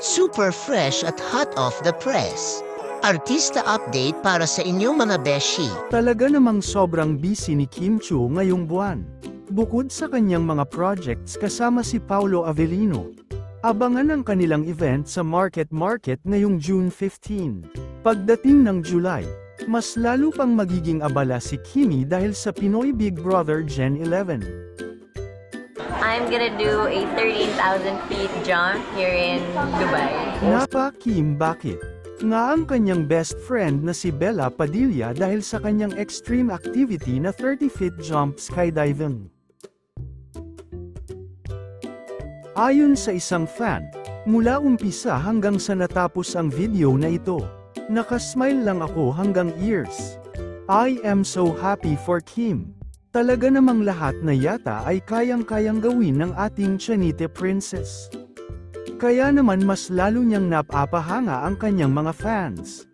Super fresh at hot off the press. Artista update para sa inyong mga beshi. Talaga namang sobrang busy ni Kim Chiu ngayong buwan. Bukod sa kanyang mga projects kasama si Paolo Avellino, abangan ang kanilang event sa Market ngayong June 15. Pagdating ng July, mas lalo pang magiging abala si Kimi dahil sa Pinoy Big Brother Gen 11. I'm gonna do a 13,000 feet jump here in Dubai. Kim, bakit? Nga ang kanyang best friend na si Bella Padilla dahil sa kanyang extreme activity na 30-feet jump skydiving. Ayon sa isang fan, mula umpisa hanggang sa natapos ang video na ito, nakasmile lang ako hanggang ears. I am so happy for Kim. Talaga namang lahat na yata ay kayang-kayang gawin ng ating Chanite Princess. Kaya naman mas lalo niyang napapahanga ang kanyang mga fans.